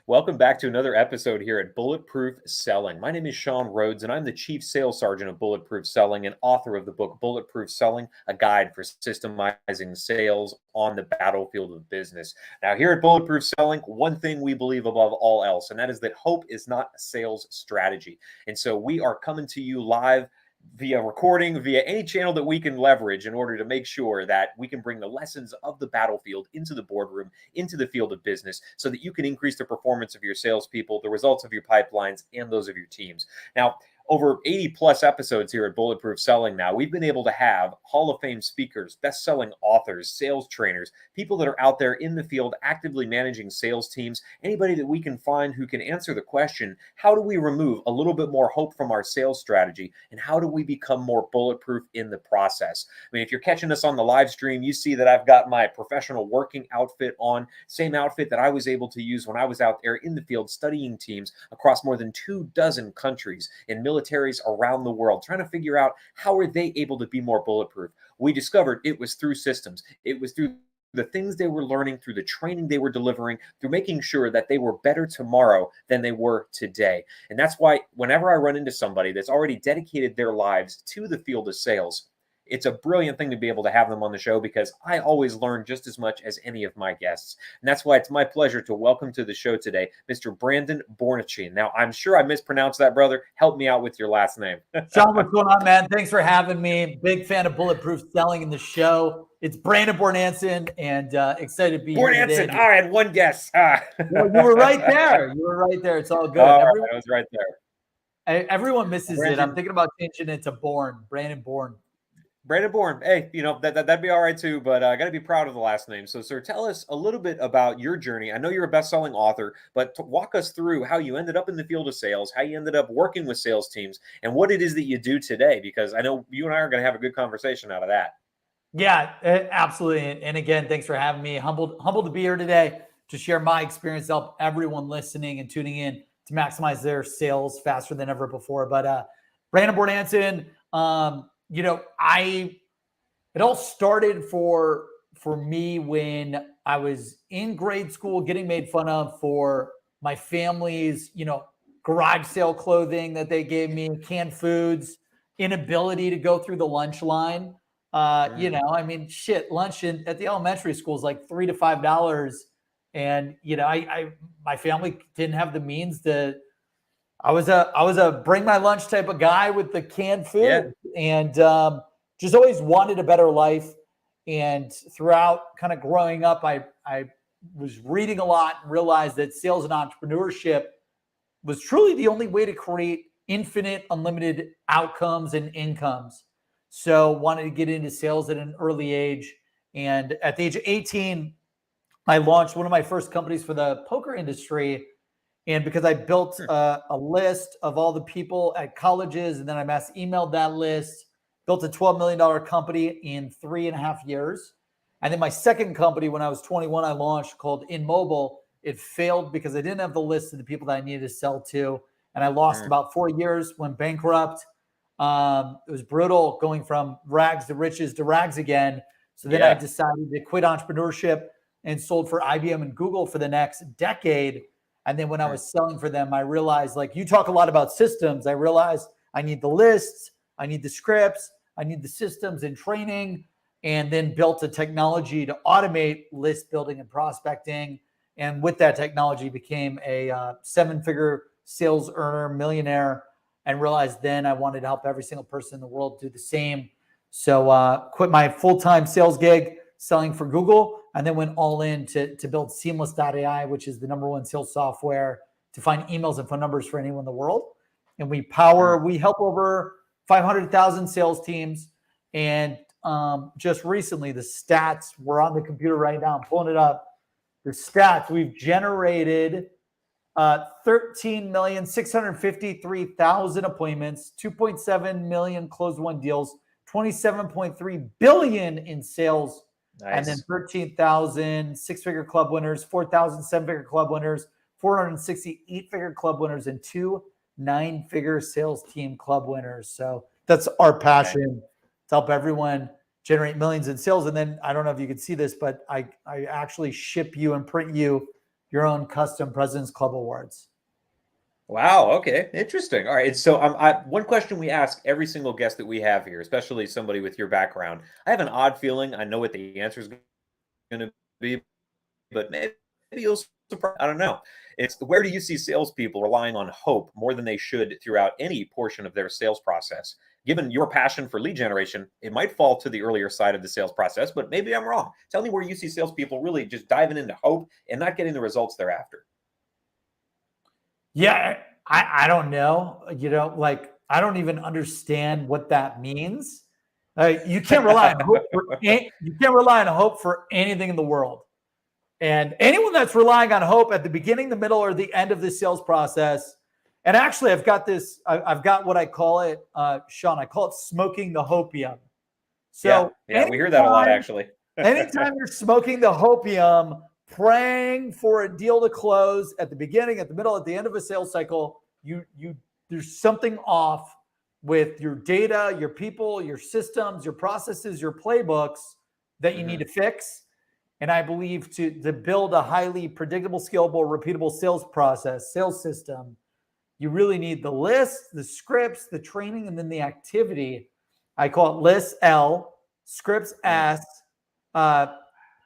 Welcome back to another episode here at Bulletproof Selling. My name is Sean Rhodes, and I'm the Chief Sales Sergeant of Bulletproof Selling and author of the book Bulletproof Selling, a guide for systemizing sales on the battlefield of business. Now, here at Bulletproof Selling, one thing we believe above all else, and that is that hope is not a sales strategy. And so we are coming to you live via recording, via any channel that we can leverage in order to make sure that we can bring the lessons of the battlefield into the boardroom, into the field of business, so that you can increase the performance of your salespeople, the results of your pipelines, and those of your teams. Now, over 80 plus episodes here at Bulletproof Selling now, we've been able to have Hall of Fame speakers, best-selling authors, sales trainers, people that are out there in the field actively managing sales teams, anybody that we can find who can answer the question, how do we remove a little bit more hope from our sales strategy, and how do we become more bulletproof in the process? I mean, if you're catching us on the live stream, you see that I've got my professional working outfit on, same outfit that I was able to use when I was out there in the field studying teams across more than 24 countries in militaries around the world, trying to figure out how are they able to be more bulletproof. We discovered it was through systems. It was through the things they were learning, through the training they were delivering, through making sure that they were better tomorrow than they were today. And that's why whenever I run into somebody that's already dedicated their lives to the field of sales, it's a brilliant thing to be able to have them on the show, because I always learn just as much as any of my guests. And that's why it's my pleasure to welcome to the show today, Mr. Brandon Bornancin. Now, I'm sure I mispronounced that, brother. Help me out with your last name. Sean, what's going on, man? Thanks for having me. Big fan of Bulletproof Selling in the show. It's Brandon Bornancin, and excited to be here today. Bornancin. I had one guess. Well, you were right there. You were right there. It's all good. I was right there. Everyone misses Brandon. it. I'm thinking about changing it to Brandon Bourne. Brandon Bourne. Hey, that'd be all right too, but I got to be proud of the last name. So, sir, tell us a little bit about your journey. I know you're a best-selling author, but walk us through how you ended up in the field of sales, how you ended up working with sales teams, and what it is that you do today, because I know you and I are going to have a good conversation out of that. Yeah, absolutely. And again, thanks for having me. Humbled to be here today to share my experience, help everyone listening and tuning in to maximize their sales faster than ever before. But Brandon Bornancin, it all started for me when I was in grade school, getting made fun of for my family's, garage sale clothing that they gave me, canned foods, inability to go through the lunch line. Lunch at the elementary school is like $3 to $5. And, my family didn't have the means to, I was a bring my lunch type of guy with the canned food, and just always wanted a better life. And throughout kind of growing up, I was reading a lot and realized that sales and entrepreneurship was truly the only way to create infinite, unlimited outcomes and incomes. So wanted to get into sales at an early age. And at the age of 18, I launched one of my first companies for the poker industry. And because I built a list of all the people at colleges, and then I mass emailed that list, built a $12 million company in 3.5 years. And then my second company, when I was 21, I launched, called InMobile. It failed because I didn't have the list of the people that I needed to sell to. And I lost about 4 years, went bankrupt. It was brutal going from rags to riches to rags again. So then I decided to quit entrepreneurship and sold for IBM and Google for the next decade. And then when I was selling for them, I realized, like, you talk a lot about systems. I realized I need the lists, I need the scripts, I need the systems and training, and then built a technology to automate list building and prospecting. And with that technology, became a 7-figure sales earner, millionaire, and realized then I wanted to help every single person in the world do the same. So quit my full-time sales gig selling for Google, and then went all in to build Seamless.AI, which is the #1 sales software to find emails and phone numbers for anyone in the world. And we help over 500,000 sales teams. And just recently, the stats were on the computer right now. I'm pulling it up. The stats, we've generated 13,653,000 appointments, 2.7 million closed-won deals, 27.3 billion in sales. Nice. And then 13,000 6-figure club winners, 4,000 7-figure club winners, 460 8-figure club winners, and 2 9-figure sales team club winners. So that's our passion, to help everyone generate millions in sales. And then I don't know if you can see this, but I actually ship you and print you your own custom President's Club awards. Wow. Okay. Interesting. All right. So, one question we ask every single guest that we have here, especially somebody with your background, I have an odd feeling I know what the answer is going to be, but maybe you'll surprise. I don't know. It's where do you see salespeople relying on hope more than they should throughout any portion of their sales process? Given your passion for lead generation, it might fall to the earlier side of the sales process, but maybe I'm wrong. Tell me where you see salespeople really just diving into hope and not getting the results they're after. Yeah, I don't know. Like I don't even understand what that means. You can't rely on hope you can't rely on hope for anything in the world. And anyone that's relying on hope at the beginning, the middle, or the end of the sales process, and actually I've got this, I've got what I call it, Sean, I call it smoking the hopium. So yeah, we hear that a lot actually. anytime you're smoking the hopium, praying for a deal to close at the beginning, at the middle, at the end of a sales cycle, there's something off with your data, your people, your systems, your processes, your playbooks that you need to fix. And I believe to build a highly predictable, scalable, repeatable sales process, sales system, you really need the list, the scripts, the training, and then the activity. I call it list L, scripts S,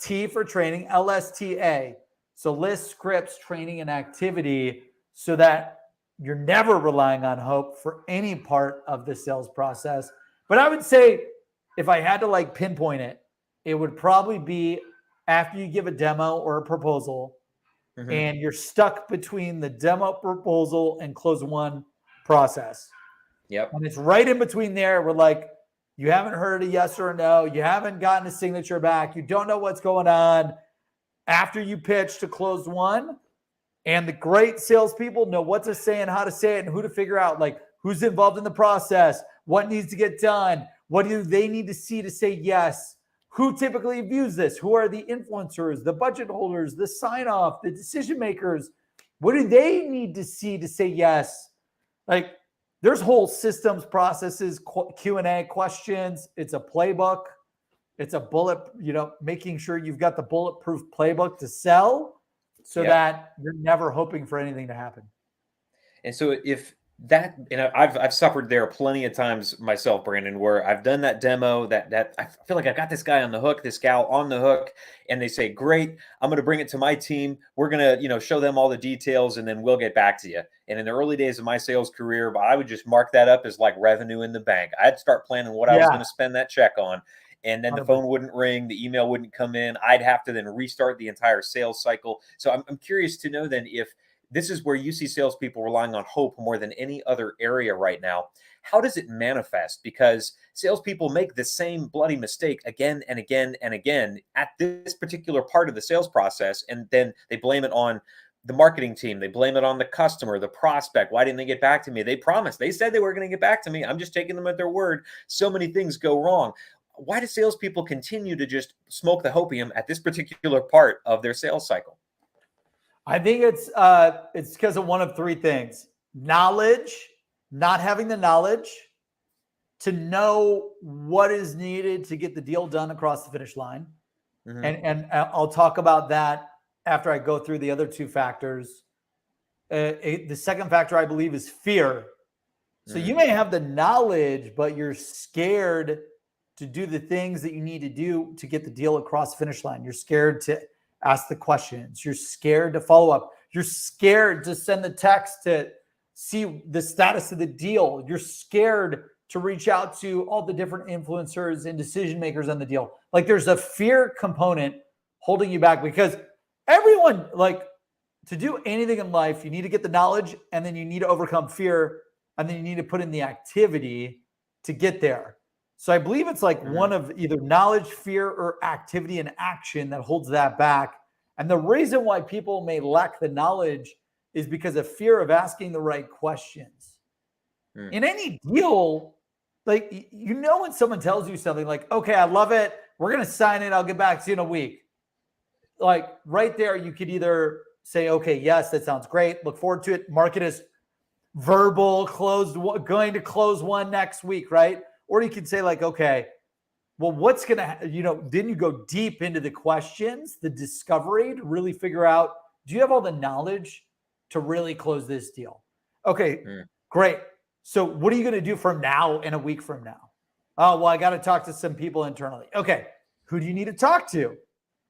T for training, LSTA. So list, scripts, training, and activity so that you're never relying on hope for any part of the sales process. But I would say if I had to like pinpoint it, it would probably be after you give a demo or a proposal and you're stuck between the demo, proposal, and close one process. Yep. And it's right in between there where like you haven't heard a yes or a no, you haven't gotten a signature back, you don't know what's going on after you pitch to close one. And the great salespeople know what to say and how to say it and who to figure out, like who's involved in the process, what needs to get done, what do they need to see to say yes. Who typically views this? Who are the influencers, the budget holders, the sign-off, the decision makers? What do they need to see to say yes? Like there's whole systems, processes, Q&A questions. It's a playbook. It's a making sure you've got the bulletproof playbook to sell so that you're never hoping for anything to happen. And so if that, and I've suffered there plenty of times myself, Brandon, where I've done that demo that I feel like I've got this guy on the hook, this gal on the hook, and they say, great, I'm going to bring it to my team. We're going to, show them all the details and then we'll get back to you. And in the early days of my sales career, I would just mark that up as like revenue in the bank. I'd start planning what I was going to spend that check on. And then the phone wouldn't ring, the email wouldn't come in. I'd have to then restart the entire sales cycle. So I'm curious to know then if this is where you see salespeople relying on hope more than any other area right now. How does it manifest? Because salespeople make the same bloody mistake again and again and again at this particular part of the sales process, and then they blame it on the marketing team. They blame it on the customer, the prospect. Why didn't they get back to me? They promised. They said they were going to get back to me. I'm just taking them at their word. So many things go wrong. Why do salespeople continue to just smoke the hopium at this particular part of their sales cycle? I think it's because of one of three things: knowledge, not having the knowledge to know what is needed to get the deal done across the finish line. And I'll talk about that after I go through the other two factors. The second factor, I believe, is fear. So you may have the knowledge, but you're scared to do the things that you need to do to get the deal across the finish line. You're scared to ask the questions. You're scared to follow up. You're scared to send the text to see the status of the deal. You're scared to reach out to all the different influencers and decision makers on the deal. Like there's a fear component holding you back because everyone, like to do anything in life, you need to get the knowledge and then you need to overcome fear and then you need to put in the activity to get there. So I believe it's like one of either knowledge, fear, or activity and action that holds that back. And the reason why people may lack the knowledge is because of fear of asking the right questions. In any deal, like, when someone tells you something like, okay, I love it, we're going to sign it, I'll get back to you in a week. Like right there, you could either say, okay, yes, that sounds great, look forward to it, mark it as verbal, going to close one next week, right? Or you could say like, okay, well, what's going to, then you go deep into the questions, the discovery to really figure out, Do you have all the knowledge to really close this deal? Okay, Mm. great. So what are you going to do from now and a week from now? Oh, well, I got to talk to some people internally. Okay, who do you need to talk to?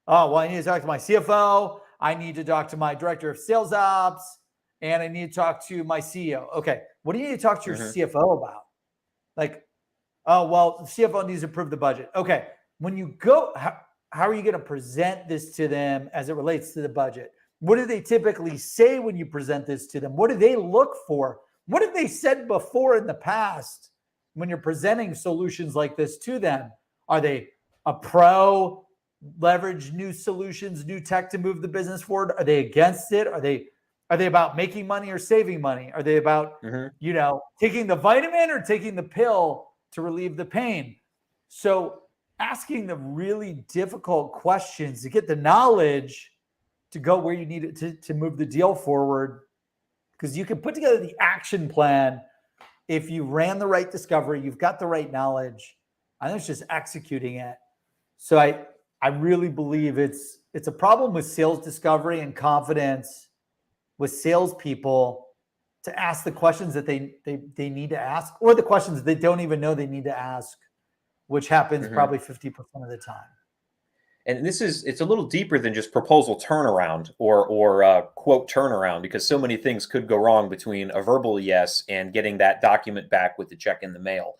Oh, well, I need to talk to my CFO. I need to talk to my director of sales ops, and I need to talk to my CEO. Okay, what do you need to talk to your CFO about? Like, oh, well, the CFO needs to approve the budget. Okay, when you go, how are you going to present this to them as it relates to the budget? What do they typically say when you present this to them? What do they look for? What have they said before in the past when you're presenting solutions like this to them? Are they a pro, leverage new solutions, new tech to move the business forward? Are they against it? Are they about making money or saving money? Are they about, taking the vitamin or taking the pill to relieve the pain? So asking the really difficult questions to get the knowledge to go where you need it to move the deal forward. Because you can put together the action plan if you ran the right discovery, you've got the right knowledge. I think it's just executing it. So I really believe it's a problem with sales discovery and confidence with salespeople to ask the questions that they need to ask, or the questions that they don't even know they need to ask, which happens probably 50% of the time. And it's a little deeper than just proposal turnaround or quote turnaround, because so many things could go wrong between a verbal yes and getting that document back with the check in the mail.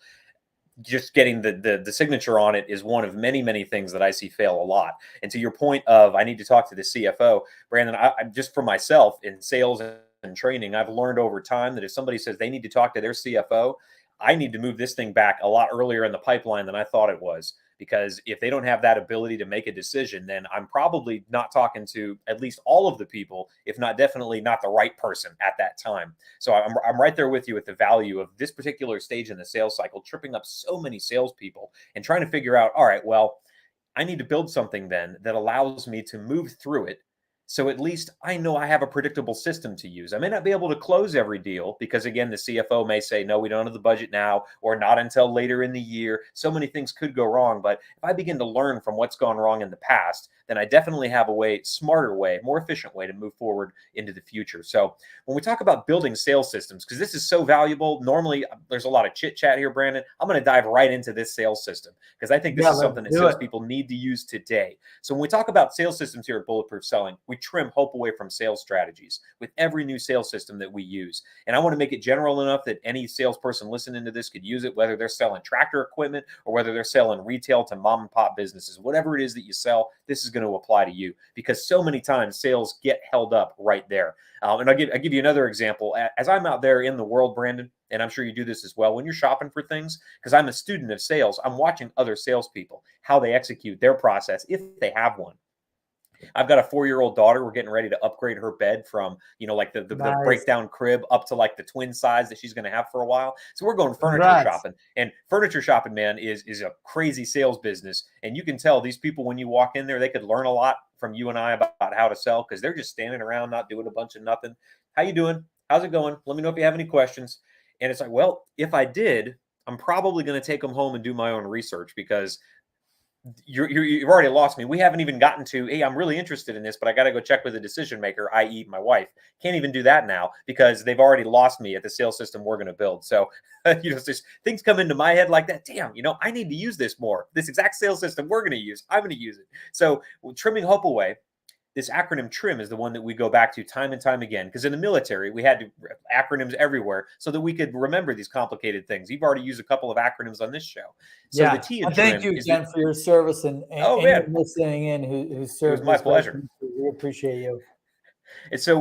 Just getting the signature on it is one of many, many things that I see fail a lot. And to your point of, I need to talk to the CFO, Brandon, I'm just for myself in sales and training, I've learned over time that if somebody says they need to talk to their CFO, I need to move this thing back a lot earlier in the pipeline than I thought it was. Because if they don't have that ability to make a decision, then I'm probably not talking to at least all of the people, if not definitely not the right person at that time. So I'm right there with you with the value of this particular stage in the sales cycle, tripping up so many salespeople and trying to figure out, all right, well, I need to build something then that allows me to move through it. So at least I know I have a predictable system to use. I may not be able to close every deal because, again, the CFO may say, no, we don't have the budget now, or not until later in the year. So many things could go wrong. But if I begin to learn from what's gone wrong in the past, then I definitely have a smarter way, more efficient way to move forward into the future. So when we talk about building sales systems, because this is so valuable, normally there's a lot of chit chat here, Brandon. I'm going to dive right into this sales system because I think this is something that salespeople need to use today. So when we talk about sales systems here at Bulletproof Selling, we trim hope away from sales strategies with every new sales system that we use. And I want to make it general enough that any salesperson listening to this could use it, whether they're selling tractor equipment or whether they're selling retail to mom and pop businesses. Whatever it is that you sell, this is going to apply to you, because so many times sales get held up right there. And I'll give you another example. As I'm out there in the world, Brandon, and I'm sure you do this as well, when you're shopping for things, because I'm a student of sales, I'm watching other salespeople, how they execute their process, if they have one. I've got a 4-year-old daughter. We're getting ready to upgrade her bed from, like the breakdown crib up to like the twin size that she's going to have for a while. So we're going furniture shopping, and furniture shopping, man, is a crazy sales business. And you can tell these people, when you walk in there, they could learn a lot from you and I about how to sell, because they're just standing around, not doing a bunch of nothing. How you doing? How's it going? Let me know if you have any questions. And it's like, well, if I did, I'm probably going to take them home and do my own research, because you've already lost me. We haven't even gotten to, hey, I'm really interested in this, but I got to go check with the decision maker, i.e. my wife. Can't even do that now because they've already lost me at the sales system we're going to build. So, just things come into my head like that. Damn, I need to use this more. This exact sales system we're going to use, I'm going to use it. So trimming hope away. This acronym TRIM is the one that we go back to time and time again, because in the military, we had acronyms everywhere so that we could remember these complicated things. You've already used a couple of acronyms on this show. So the T in TRIM. Thank you again for your service and anyone listening in who served. It was my pleasure. We appreciate you. And so,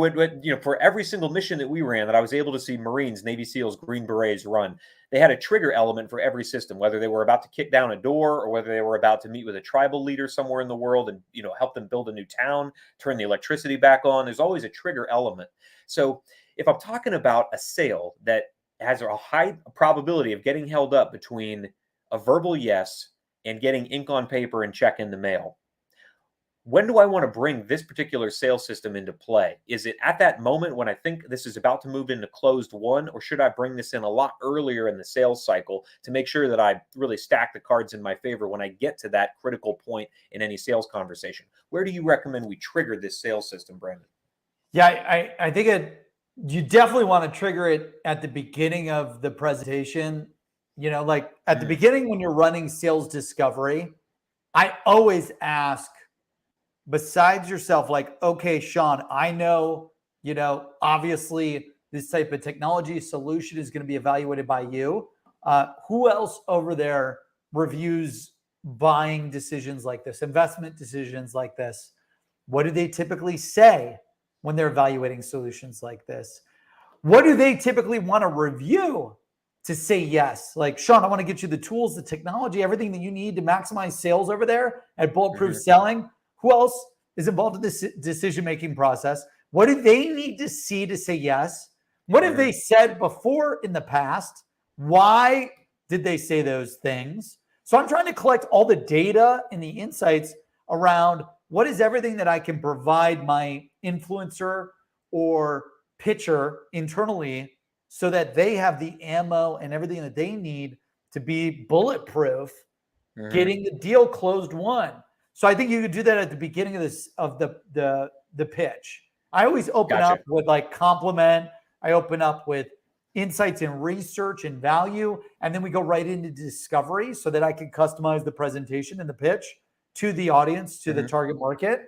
for every single mission that we ran, that I was able to see Marines, Navy SEALs, Green Berets run, they had a trigger element for every system, whether they were about to kick down a door or whether they were about to meet with a tribal leader somewhere in the world and, help them build a new town, turn the electricity back on. There's always a trigger element. So if I'm talking about a sale that has a high probability of getting held up between a verbal yes and getting ink on paper and check in the mail, when do I want to bring this particular sales system into play? Is it at that moment when I think this is about to move into closed won, or should I bring this in a lot earlier in the sales cycle to make sure that I really stack the cards in my favor when I get to that critical point in any sales conversation? Where do you recommend we trigger this sales system, Brandon? Yeah, I think you definitely want to trigger it at the beginning of the presentation. Like at the beginning when you're running sales discovery, I always ask, besides yourself, like, okay, Sean, I know, obviously this type of technology solution is going to be evaluated by you. Who else over there reviews buying decisions like this, investment decisions like this? What do they typically say when they're evaluating solutions like this? What do they typically want to review to say yes? Like, Sean, I want to get you the tools, the technology, everything that you need to maximize sales over there at Bulletproof Selling. Who else is involved in this decision-making process? What do they need to see to say yes? What have they said before in the past? Why did they say those things? So I'm trying to collect all the data and the insights around what is everything that I can provide my influencer or pitcher internally so that they have the ammo and everything that they need to be bulletproof, getting the deal closed won. So I think you could do that at the beginning of the pitch. I always open up with like compliment. I open up with insights and research and value, and then we go right into discovery so that I can customize the presentation and the pitch to the audience, to the target market.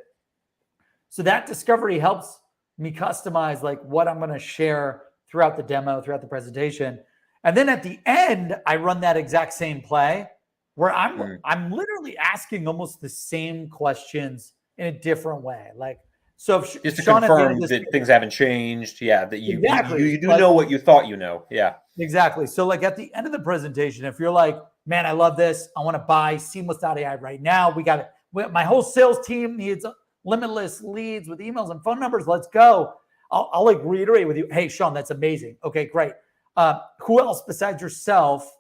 So that discovery helps me customize like what I'm going to share throughout the demo, throughout the presentation. And then at the end, I run that exact same play where I'm literally asking almost the same questions in a different way. Like, so if just to Sean, confirm that things haven't changed. Yeah, that you do like, know what you thought you know. Yeah, exactly. So like at the end of the presentation, if you're like, man, I love this, I want to buy Seamless.AI right now. We got it. My whole sales team needs limitless leads with emails and phone numbers. Let's go. I'll like reiterate with you. Hey, Sean, that's amazing. Okay, great. Who else besides yourself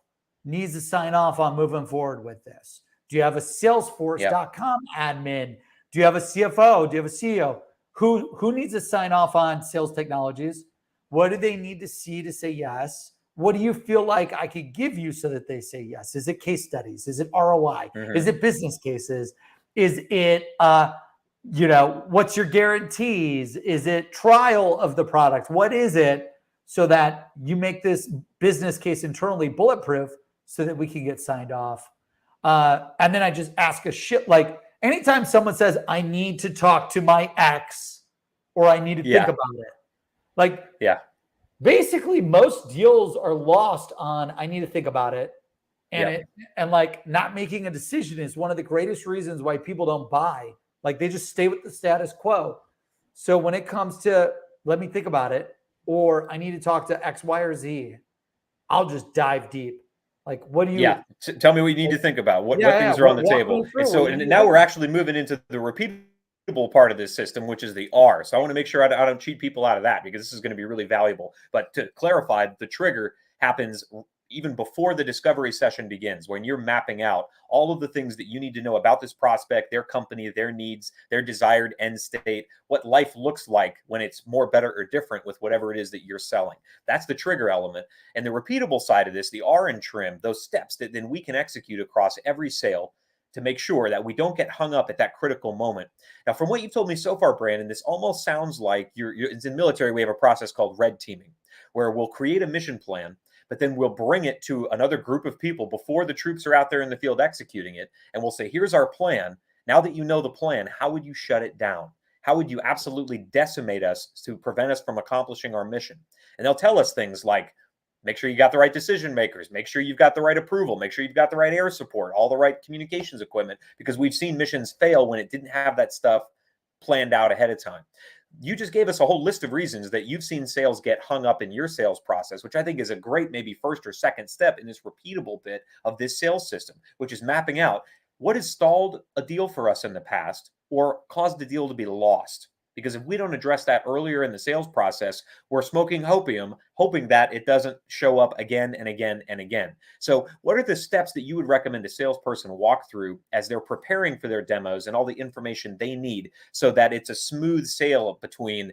needs to sign off on moving forward with this? Do you have a Salesforce.com admin? Do you have a CFO? Do you have a CEO? Who needs to sign off on sales technologies? What do they need to see to say yes? What do you feel like I could give you so that they say yes? Is it case studies? Is it ROI? Is it business cases? Is it, what's your guarantees? Is it trial of the product? What is it so that you make this business case internally bulletproof so that we can get signed off? And then I just ask a shit, like anytime someone says, I need to talk to my ex or I need to think about it. Like, basically most deals are lost on I need to think about it. And and like not making a decision is one of the greatest reasons why people don't buy. Like they just stay with the status quo. So when it comes to let me think about it, or I need to talk to X, Y, or Z, I'll just dive deep. Like, what do you? Tell me what you need to think about. What things are on the table. And so now we're actually moving into the repeatable part of this system, which is the R. So I want to make sure I don't cheat people out of that because this is going to be really valuable. But to clarify, the trigger happens even before the discovery session begins, when you're mapping out all of the things that you need to know about this prospect, their company, their needs, their desired end state, what life looks like when it's more, better, or different with whatever it is that you're selling. That's the trigger element. And the repeatable side of this, the R and trim, those steps that then we can execute across every sale to make sure that we don't get hung up at that critical moment. Now, from what you've told me so far, Brandon, this almost sounds like it's in military, we have a process called red teaming, where we'll create a mission plan, but then we'll bring it to another group of people before the troops are out there in the field executing it. And we'll say, here's our plan. Now that you know the plan, how would you shut it down? How would you absolutely decimate us to prevent us from accomplishing our mission? And they'll tell us things like, make sure you got the right decision makers, make sure you've got the right approval, make sure you've got the right air support, all the right communications equipment, because we've seen missions fail when it didn't have that stuff planned out ahead of time. You just gave us a whole list of reasons that you've seen sales get hung up in your sales process, which I think is a great maybe first or second step in this repeatable bit of this sales system, which is mapping out what has stalled a deal for us in the past or caused the deal to be lost. Because if we don't address that earlier in the sales process, we're smoking opium, hoping that it doesn't show up again and again and again. So what are the steps that you would recommend a salesperson walk through as they're preparing for their demos and all the information they need so that it's a smooth sale between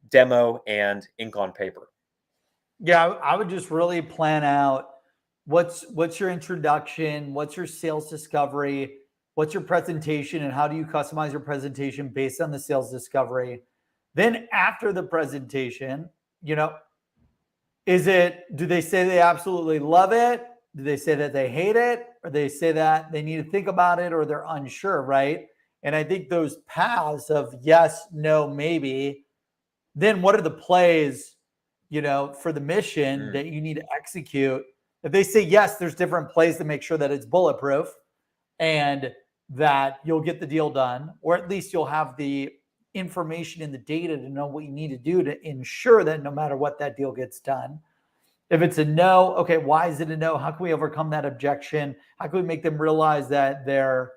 demo and ink on paper? Yeah, I would just really plan out what's your introduction, what's your sales discovery, what's your presentation, and how do you customize your presentation based on the sales discovery. Then after the presentation, you know, do they say they absolutely love it? Do they say that they hate it? Or they say that they need to think about it or they're unsure, right? And I think those paths of yes, no, maybe, then what are the plays, you know, for the mission that you need to execute? If they say yes, there's different plays to make sure that it's bulletproof and that you'll get the deal done, or at least you'll have the information and the data to know what you need to do to ensure that no matter what, that deal gets done. If it's a no, okay, why is it a no? How can we overcome that objection? How can we make them realize that their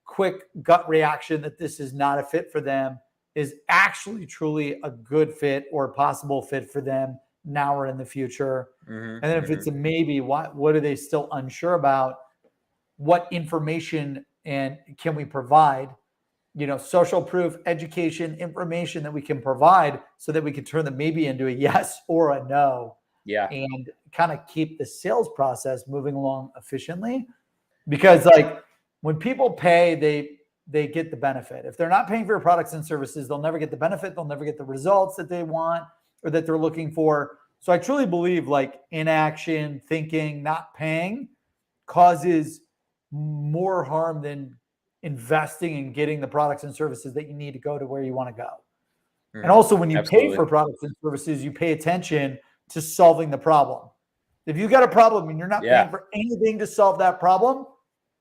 quick gut reaction that this is not a fit for them is actually truly a good fit or a possible fit for them now or in the future? And then if it's a maybe, what are they still unsure about? What information and can we provide? You know, social proof, education, information that we can provide so that we can turn the maybe into a yes or a no. Yeah. And kind of keep the sales process moving along efficiently. Because like when people pay, they get the benefit. If they're not paying for your products and services, they'll never get the benefit. They'll never get the results that they want or that they're looking for. So I truly believe like inaction, thinking, not paying causes more harm than investing in getting the products and services that you need to go to where you want to go. And also when you pay for products and services, you pay attention to solving the problem. If you got a problem and you're not paying for anything to solve that problem,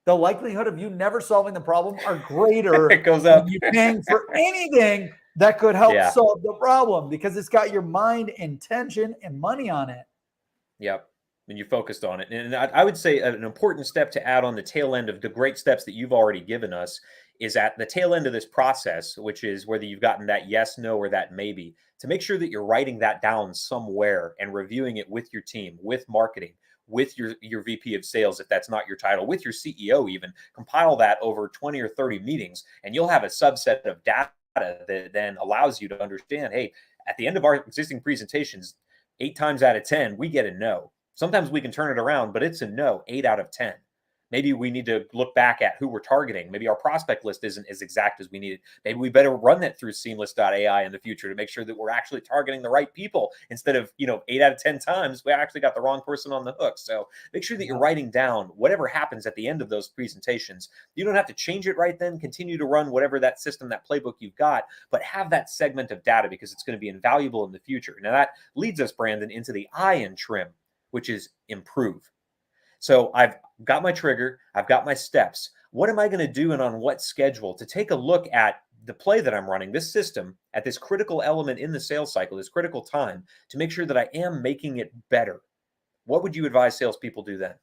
the likelihood of you never solving the problem are greater it goes up. than you paying for anything that could help solve the problem because it's got your mind and attention and money on it. Yep. And you focused on it. And I would say an important step to add on the tail end of the great steps that you've already given us is at the tail end of this process, which is whether you've gotten that yes, no, or that maybe, to make sure that you're writing that down somewhere and reviewing it with your team, with marketing, with your VP of sales, if that's not your title, with your CEO even. Compile that over 20 or 30 meetings, and you'll have a subset of data that then allows you to understand, hey, at the end of our existing presentations, 8 times out of 10, we get a no. Sometimes we can turn it around, but it's a no 8 out of 10. Maybe we need to look back at who we're targeting. Maybe our prospect list isn't as exact as we need it. Maybe we better run that through Seamless.AI in the future to make sure that we're actually targeting the right people instead of, 8 out of 10 times we actually got the wrong person on the hook. So make sure that you're writing down whatever happens at the end of those presentations. You don't have to change it right then. Continue to run whatever that system, that playbook you've got, but have that segment of data because it's going to be invaluable in the future. Now that leads us, Brandon, into the I in trim, which is improve. So I've got my trigger, I've got my steps. What am I going to do and on what schedule to take a look at the play that I'm running, this system at this critical element in the sales cycle, this critical time to make sure that I am making it better? What would you advise salespeople do then?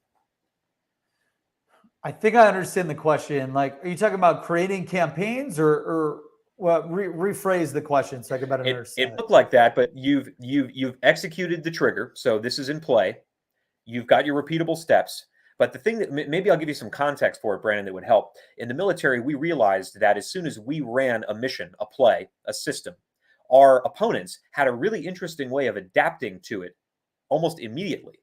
I think I understand the question. Like, are you talking about creating campaigns or well, rephrase the question so I can better understand it looked like that, but you've executed the trigger. So this is in play. You've got your repeatable steps. But the thing that maybe I'll give you some context for it, Brandon, that would help. In the military, we realized that as soon as we ran a mission, a play, a system, our opponents had a really interesting way of adapting to it almost immediately.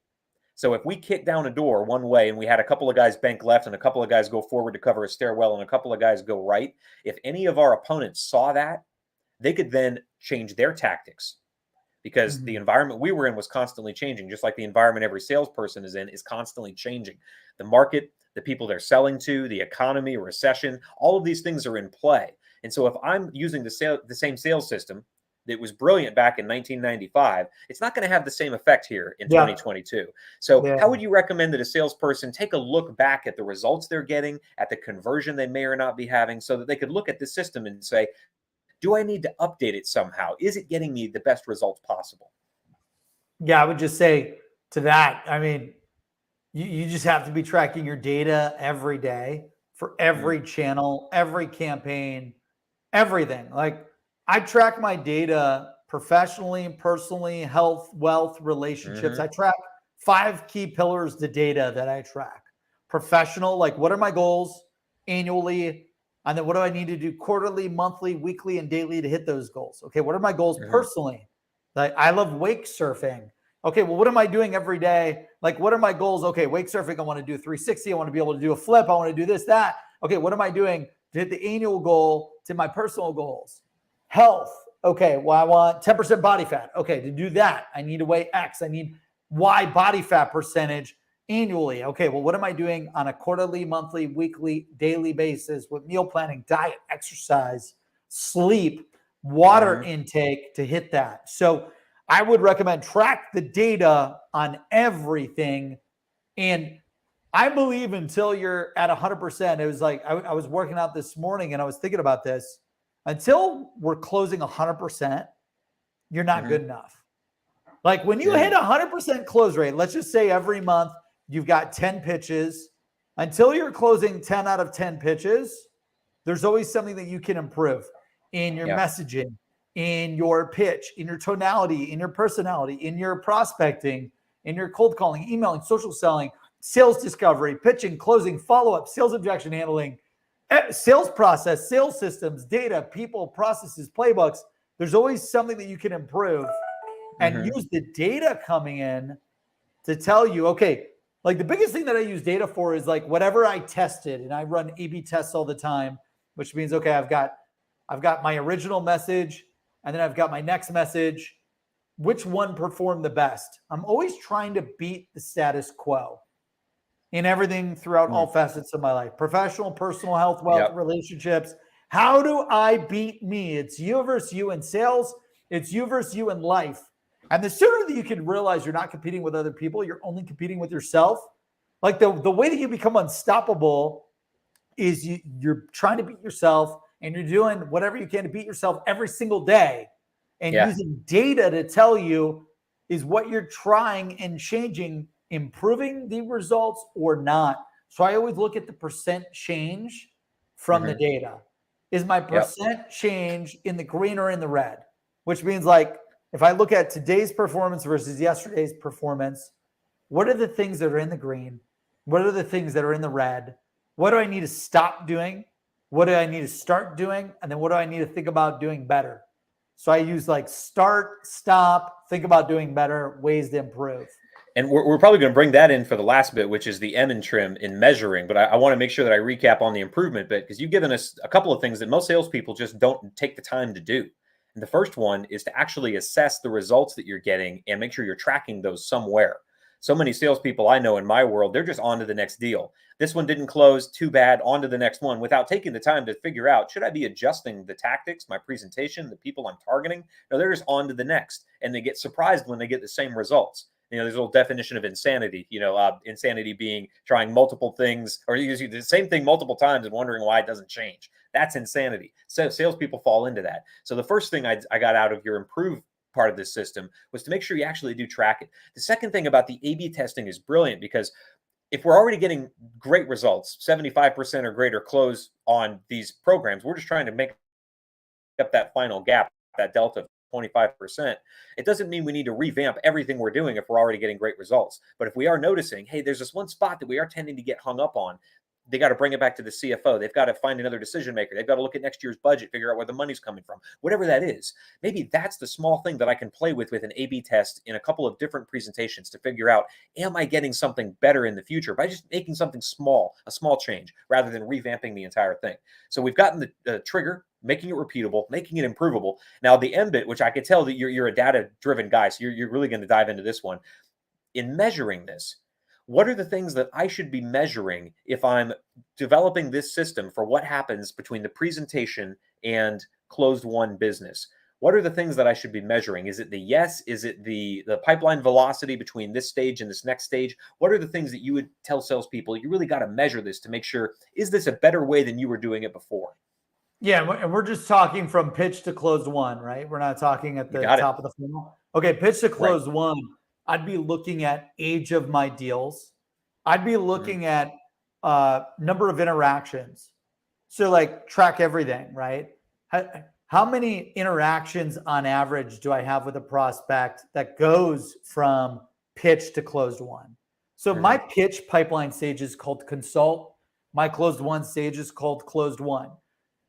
So if we kicked down a door one way and we had a couple of guys bank left and a couple of guys go forward to cover a stairwell and a couple of guys go right, if any of our opponents saw that, they could then change their tactics. Because the environment we were in was constantly changing, just like the environment every salesperson is in is constantly changing. The market, the people they're selling to, the economy, recession, all of these things are in play. And so if I'm using the same sales system that was brilliant back in 1995, it's not going to have the same effect here in 2022. So how would you recommend that a salesperson take a look back at the results they're getting, at the conversion they may or not be having, so that they could look at the system and say, do I need to update it somehow? Is it getting me the best results possible? Yeah, I would just say to that, I mean, you just have to be tracking your data every day for every channel, every campaign, everything. Like I track my data professionally, personally, health, wealth, relationships. I track 5 key pillars to data that I track. Professional, like what are my goals annually? And then what do I need to do quarterly, monthly, weekly, and daily to hit those goals? Okay, what are my goals personally? Like I love wake surfing. Okay, well, what am I doing every day? Like, what are my goals? Okay, wake surfing, I want to do 360. I want to be able to do a flip. I want to do this, that. Okay, what am I doing to hit the annual goal, to my personal goals? Health. Okay, well, I want 10% body fat. Okay, to do that, I need to weigh X. I need Y body fat percentage annually. Okay, well, what am I doing on a quarterly, monthly, weekly, daily basis with meal planning, diet, exercise, sleep, water intake to hit that? So I would recommend track the data on everything. And I believe until you're at 100%, it was like I was working out this morning and I was thinking about this. Until we're closing 100%, you're not good enough. Like when you hit 100% close rate, let's just say every month you've got 10 pitches. Until you're closing 10 out of 10 pitches, there's always something that you can improve in your messaging, in your pitch, in your tonality, in your personality, in your prospecting, in your cold calling, emailing, social selling, sales discovery, pitching, closing, follow-up, sales objection handling, sales process, sales systems, data, people, processes, playbooks. There's always something that you can improve and use the data coming in to tell you, okay, like the biggest thing that I use data for is like whatever I tested, and I run A/B tests all the time, which means, okay, I've got my original message and then I've got my next message. Which one performed the best? I'm always trying to beat the status quo in everything throughout all facets of my life. Professional, personal, health, wealth, relationships. How do I beat me? It's you versus you in sales. It's you versus you in life. And the sooner that you can realize you're not competing with other people, you're only competing with yourself. Like the way that you become unstoppable is you're trying to beat yourself and you're doing whatever you can to beat yourself every single day. And using data to tell you is what you're trying and changing, improving the results or not. So I always look at the percent change from the data. Is my percent change in the green or in the red? Which means like, if I look at today's performance versus yesterday's performance, what are the things that are in the green? What are the things that are in the red? What do I need to stop doing? What do I need to start doing? And then what do I need to think about doing better? So I use like start, stop, think about doing better, ways to improve. And we're probably going to bring that in for the last bit, which is the M and trim in measuring. But I want to make sure that I recap on the improvement bit, because you've given us a couple of things that most salespeople just don't take the time to do. And the first one is to actually assess the results that you're getting and make sure you're tracking those somewhere. So many salespeople I know in my world, they're just on to the next deal. This one didn't close, too bad, on to the next one, without taking the time to figure out, should I be adjusting the tactics, my presentation, the people I'm targeting? No, they're just on to the next. And they get surprised when they get the same results. You know, there's a little definition of insanity, insanity being trying multiple things or using the same thing multiple times and wondering why it doesn't change. That's insanity. So salespeople fall into that. So the first thing I got out of your improved part of this system was to make sure you actually do track it. The second thing about the A/B testing is brilliant, because if we're already getting great results, 75% or greater close on these programs, we're just trying to make up that final gap, that delta of 25%. It doesn't mean we need to revamp everything we're doing if we're already getting great results. But if we are noticing, hey, there's this one spot that we are tending to get hung up on, they got to bring it back to the CFO. They've got to find another decision maker. They've got to look at next year's budget, figure out where the money's coming from, whatever that is. Maybe that's the small thing that I can play with an A/B test in a couple of different presentations to figure out, am I getting something better in the future by just making something small, a small change, rather than revamping the entire thing. So we've gotten the trigger, making it repeatable, making it improvable. Now the M bit, which I could tell that you're a data-driven guy, so you're really going to dive into this one. In measuring this, what are the things that I should be measuring if I'm developing this system for what happens between the presentation and closed won business? What are the things that I should be measuring? Is it the yes? Is it the pipeline velocity between this stage and this next stage? What are the things that you would tell salespeople? You really got to measure this to make sure, is this a better way than you were doing it before? Yeah, and we're just talking from pitch to closed won, right? We're not talking at the top of the funnel. Okay, pitch to closed won. I'd be looking at age of my deals. I'd be looking at number of interactions. So like track everything, right? How many interactions on average do I have with a prospect that goes from pitch to closed won? So my pitch pipeline stage is called consult. My closed won stage is called closed won.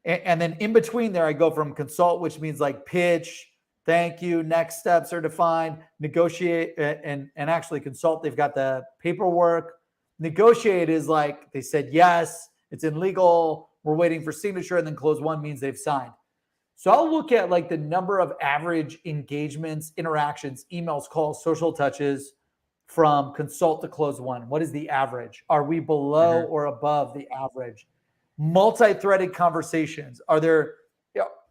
And then in between there, I go from consult, which means like pitch, thank you, next steps are defined, negotiate, and actually consult. They've got the paperwork. Negotiate is like they said yes, it's in legal, we're waiting for signature, and then close won means they've signed. So I'll look at like the number of average engagements, interactions, emails, calls, social touches from consult to close one. What is the average? Are we below or above the average? Multi-threaded conversations. Are there,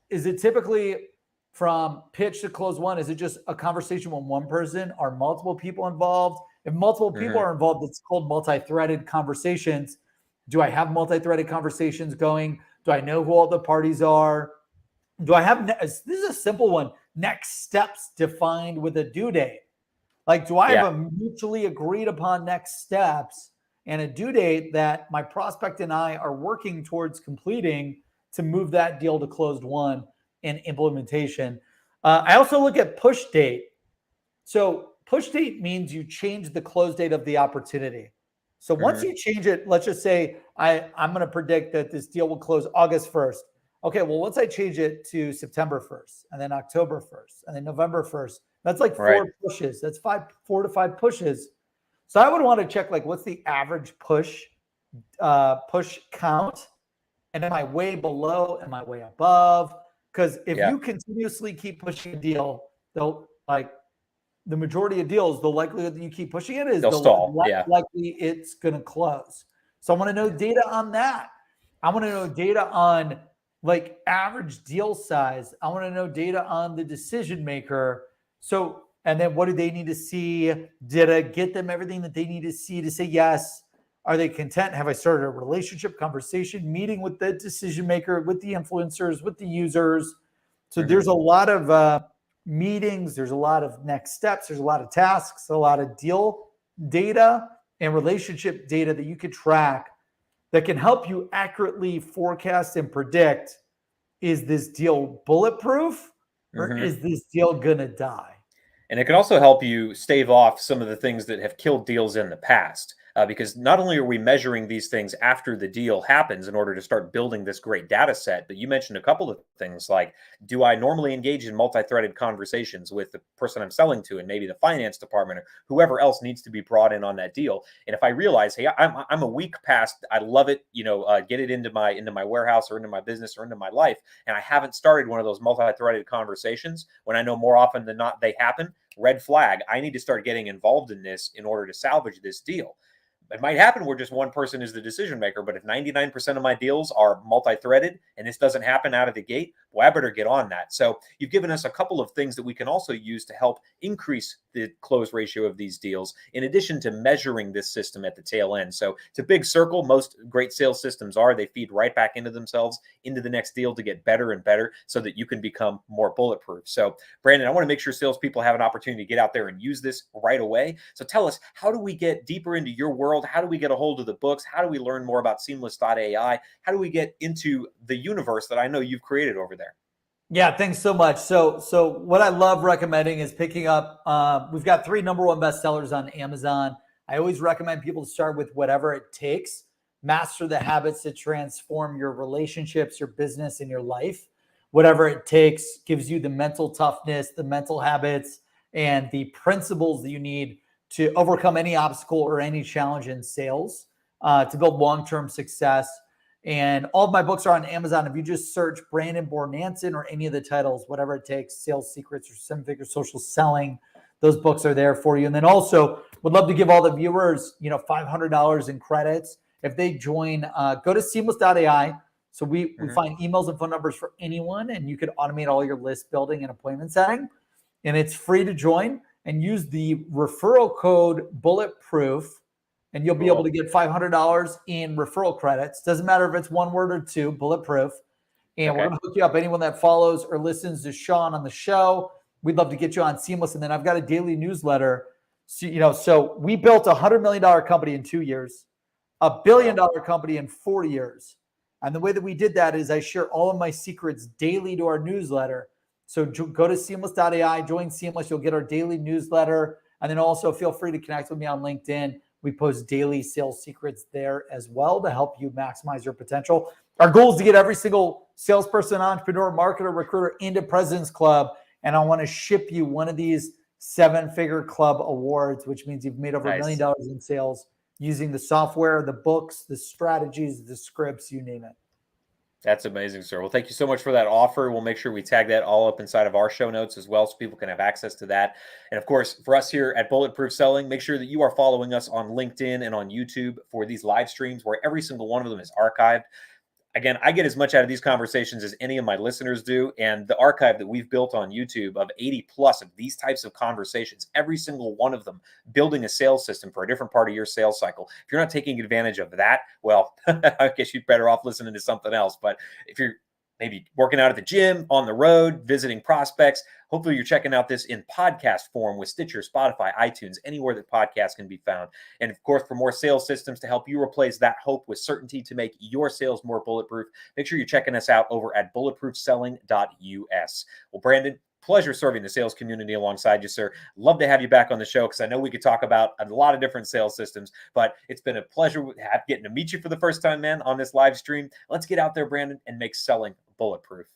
is it typically from pitch to close one? Is it just a conversation with one person? Are multiple people involved? If multiple people are involved, it's called multi-threaded conversations. Do I have multi-threaded conversations going? Do I know who all the parties are? Do I have, this is a simple one, next steps defined with a due date? Like, do I have a mutually agreed upon next steps and a due date that my prospect and I are working towards completing to move that deal to closed one and implementation? I also look at push date. So push date means you change the close date of the opportunity. So once you change it, let's just say I'm going to predict that this deal will close August 1st. Okay, well, once I change it to September 1st, and then October 1st, and then November 1st, that's like 4 pushes. That's 4 to 5 pushes. So I would want to check, like, what's the average push count? And am I way below? Am I way above? Because if you continuously keep pushing a deal, they'll, like, the majority of deals, the likelihood that you keep pushing it is the likely it's going to close. So I want to know data on that. I want to know data on like average deal size. I want to know data on the decision maker. So, and then what do they need to see? Did I get them everything that they need to see to say yes? Are they content? Have I started a relationship, conversation, meeting with the decision maker, with the influencers, with the users? So there's a lot of meetings. There's a lot of next steps. There's a lot of tasks, a lot of deal data and relationship data that you could track that can help you accurately forecast and predict, is this deal bulletproof or is this deal gonna die? And it can also help you stave off some of the things that have killed deals in the past. Because not only are we measuring these things after the deal happens in order to start building this great data set, but you mentioned a couple of things like, do I normally engage in multi-threaded conversations with the person I'm selling to and maybe the finance department or whoever else needs to be brought in on that deal? And if I realize, hey, I'm a week past, I love it, get it into my warehouse or into my business or into my life, and I haven't started one of those multi-threaded conversations when I know more often than not they happen, red flag. I need to start getting involved in this in order to salvage this deal. It might happen where just one person is the decision maker, but if 99% of my deals are multi-threaded and this doesn't happen out of the gate, well, I better get on that. So you've given us a couple of things that we can also use to help increase the close ratio of these deals, in addition to measuring this system at the tail end. So it's a big circle. Most great sales systems they feed right back into themselves, into the next deal to get better and better so that you can become more bulletproof. So Brandon, I want to make sure salespeople have an opportunity to get out there and use this right away. So tell us, how do we get deeper into your world? How do we get a hold of the books? How do we learn more about Seamless.AI? How do we get into the universe that I know you've created over there? Yeah, thanks so much. So what I love recommending is picking up, we've got 3 #1 bestsellers on Amazon. I always recommend people to start with whatever it takes. Master the habits that transform your relationships, your business, and your life. Whatever it takes gives you the mental toughness, the mental habits, and the principles that you need to overcome any obstacle or any challenge in sales, to build long-term success. And all of my books are on Amazon. If you just search Brandon Bornancin or any of the titles, whatever it takes, Sales Secrets or 7-Figure Social Selling, those books are there for you. And then also would love to give all the viewers, $500 in credits. If they join, go to Seamless.AI. So we find emails and phone numbers for anyone, and you could automate all your list building and appointment setting. And it's free to join, and use the referral code Bulletproof, and you'll be able to get $500 in referral credits. Doesn't matter if it's 1 word or 2, Bulletproof. And we're going to hook you up. Anyone that follows or listens to Sean on the show, we'd love to get you on Seamless. And then I've got a daily newsletter. So we built a $100 million company in 2 years, a $1 billion company in 4 years. And the way that we did that is I share all of my secrets daily to our newsletter. So go to Seamless.ai, join Seamless. You'll get our daily newsletter. And then also feel free to connect with me on LinkedIn. We post daily sales secrets there as well to help you maximize your potential. Our goal is to get every single salesperson, entrepreneur, marketer, recruiter into President's Club. And I want to ship you one of these 7-Figure Club awards, which means you've made over $1 million in sales using the software, the books, the strategies, the scripts, you name it. That's amazing, sir. Well, thank you so much for that offer. We'll make sure we tag that all up inside of our show notes as well so people can have access to that. And of course, for us here at Bulletproof Selling, make sure that you are following us on LinkedIn and on YouTube for these live streams where every single one of them is archived. Again, I get as much out of these conversations as any of my listeners do. And the archive that we've built on YouTube of 80 plus of these types of conversations, every single one of them building a sales system for a different part of your sales cycle. If you're not taking advantage of that, well, I guess you're better off listening to something else. But if you're maybe working out at the gym, on the road, visiting prospects, hopefully you're checking out this in podcast form with Stitcher, Spotify, iTunes, anywhere that podcasts can be found. And of course, for more sales systems to help you replace that hope with certainty to make your sales more bulletproof, make sure you're checking us out over at bulletproofselling.us. Well, Brandon, pleasure serving the sales community alongside you, sir. Love to have you back on the show because I know we could talk about a lot of different sales systems, but it's been a pleasure getting to meet you for the first time, man, on this live stream. Let's get out there, Brandon, and make selling bulletproof.